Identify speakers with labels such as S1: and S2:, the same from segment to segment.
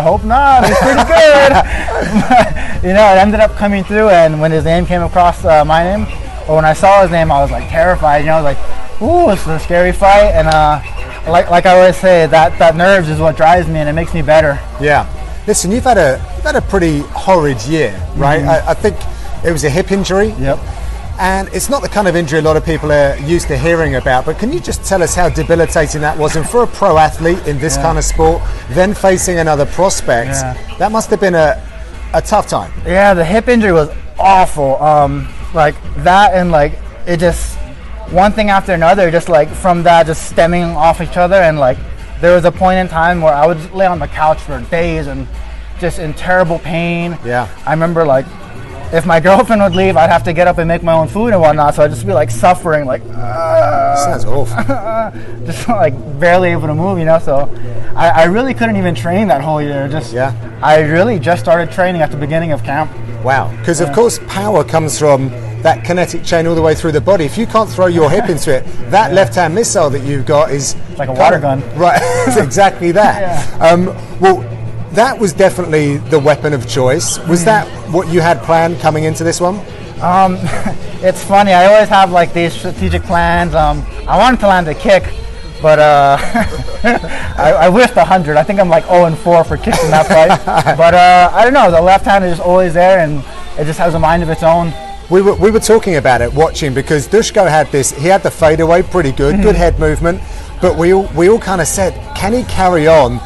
S1: I hope not. He's pretty good. But, you know, it ended up coming through, and when his name came across my name, or when I saw his name, I was like terrified. You know, I was like, ooh, it's a scary fight. And like I always say, that nerves is what drives me, and it makes me better.
S2: Yeah. Listen, you've had a pretty horrid year, right? I think it was a hip injury.
S1: Yep.
S2: And it's not the kind of injury a lot of people are used to hearing about, but can you just tell us how debilitating that was? And for a pro athlete in this kind of sport, then facing another prospect, that must have been a tough time.
S1: Yeah, the hip injury was awful. Like that, and like it just, one thing after another, just like from that, just stemming off each other. And like there was a point in time where I would lay on the couch for days and just in terrible pain.
S2: Yeah.
S1: I remember like, if my girlfriend would leave, I'd have to get up and make my own food and whatnot. So I'd just be like suffering, like
S2: sounds awful.
S1: just like barely able to move, you know. So I really couldn't even train that whole year. I really just started training at the beginning of camp.
S2: Wow, because of course power comes from that kinetic chain all the way through the body. If you can't throw your hip into it, that left-hand missile that you've got is
S1: it's like a water gun.
S2: Right, it's exactly that. Well, that was definitely the weapon of choice. Was that what you had planned coming into this one?
S1: It's funny. I always have like these strategic plans. I wanted to land a kick, but I whiffed 100. I think I'm like 0-4 for kicks in that fight. But I don't know. The left hand is just always there, and it just has a mind of its own.
S2: We were talking about it, watching, because Dushko had this. He had the fadeaway, pretty good head movement. But we all kind of said, can he carry on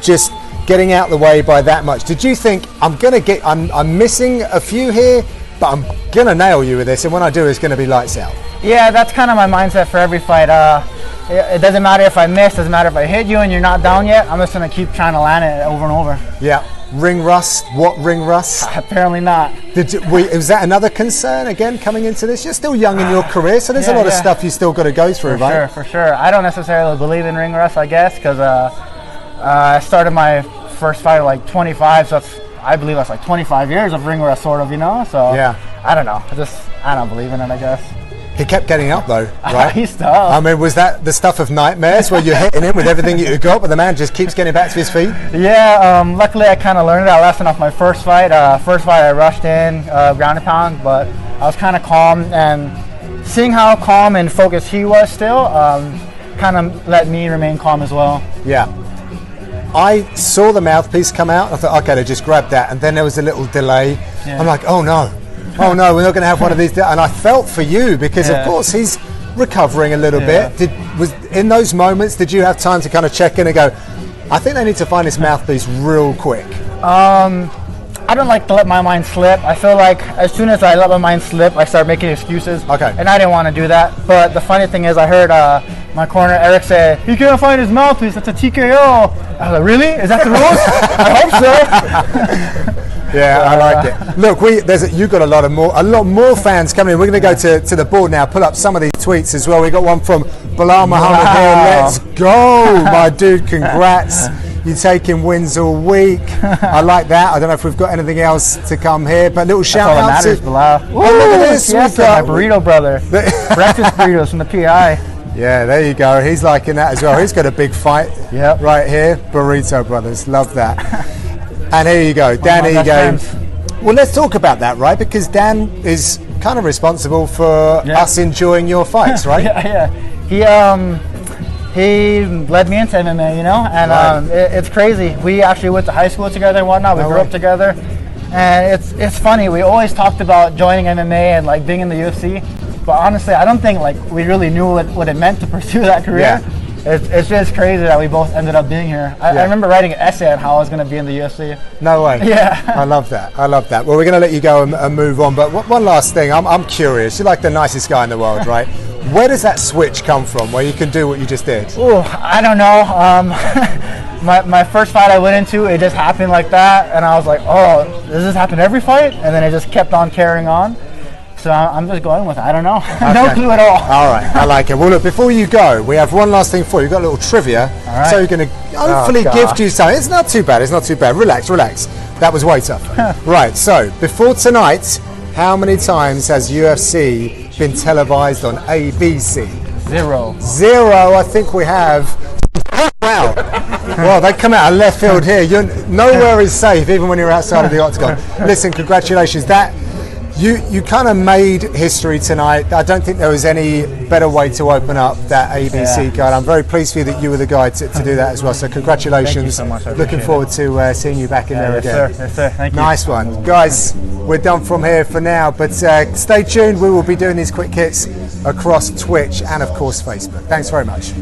S2: just getting out the way by that much? Did you think, I'm missing a few here, but I'm gonna nail you with this, and when I do, it's gonna be lights out?
S1: Yeah, that's kind of my mindset for every fight. It doesn't matter if I miss, doesn't matter if I hit you and you're not down yet. I'm just gonna keep trying to land it over and over.
S2: Yeah. Ring rust? What ring rust?
S1: Apparently not.
S2: Was that another concern again coming into this? You're still young in your career, so there's a lot of stuff you still got to go through, right?
S1: For sure. I don't necessarily believe in ring rust, I guess, because I started my first fight at like 25, so I believe that's like 25 years of ring rust, sort of, you know. So I don't know. I don't believe in it, I guess.
S2: He kept getting up though, right?
S1: He's tough.
S2: I mean, was that the stuff of nightmares where you're hitting him with everything you got, but the man just keeps getting back to his feet?
S1: Yeah, luckily I kind of learned that lesson off my first fight. First fight I rushed in, ground and pound, but I was kind of calm, and seeing how calm and focused he was still kind of let me remain calm as well.
S2: Yeah. I saw the mouthpiece come out. I thought, okay, they just grabbed that, and then there was a little delay. Yeah. I'm like, oh no, we're not going to have one of these. And I felt for you because, of course, he's recovering a little bit. In those moments, did you have time to kind of check in and go, I think they need to find this mouthpiece real quick?
S1: I don't like to let my mind slip. I feel like as soon as I let my mind slip, I start making excuses.
S2: Okay.
S1: And I didn't want to do that. But the funny thing is, I heard my corner, Eric, say, he can't find his mouthpiece. That's a TKO. I was like, really? Is that the rules? I hope so.
S2: Yeah, I like it. Look, you've got a lot more fans coming in. We're going to go to the board now, pull up some of these tweets as well. We got one from Bilal Muhammad here. Let's go, my dude. Congrats. You're taking wins all week. I like that. I don't know if we've got anything else to come here, but little shout out to
S1: Bilal.
S2: Oh, look at this.
S1: Yes, my burrito brother. Breakfast burritos from the PI.
S2: Yeah, there you go. He's liking that as well. He's got a big fight right here. Burrito Brothers. Love that. And here you go. Dan, here you go. Well, let's talk about that, right? Because Dan is kind of responsible for us enjoying your fights, right?
S1: He led me into MMA, you know, and it's crazy. We actually went to high school together and whatnot. We grew up together, and it's funny. We always talked about joining MMA and like being in the UFC, but honestly, I don't think like we really knew what it meant to pursue that career. Yeah. It's just crazy that we both ended up being here. I remember writing an essay on how I was going to be in the UFC.
S2: No way.
S1: Yeah.
S2: I love that. Well, we're going to let you go and move on, but one last thing. I'm curious. You're like the nicest guy in the world, right? Where does that switch come from where you can do what you just did?
S1: Oh, I don't know. My first fight I went into, it just happened like that, and I was like, oh, does this happen every fight? And then it just kept on carrying on. So I'm just going with it. I don't know. Okay. No clue at all.
S2: All right, I like it. Well, look, before you go, we have one last thing for you. We've got a little trivia. All right. So you're going to hopefully gift you something. It's not too bad. Relax. That was way tough. Right, so before tonight, how many times has UFC been televised on ABC?
S1: Zero.
S2: I think we have. Wow. Well, they come out of left field here. Nowhere is safe, even when you're outside of the octagon. Listen, congratulations. You kind of made history tonight. I don't think there was any better way to open up that ABC card. I'm very pleased for you that you were the guy to do that as well. So congratulations.
S1: Thank you so much.
S2: Looking forward to seeing you back in there again.
S1: Yes, sir. Thank you.
S2: Nice one. Guys, we're done from here for now, but stay tuned. We will be doing these quick hits across Twitch and, of course, Facebook. Thanks very much.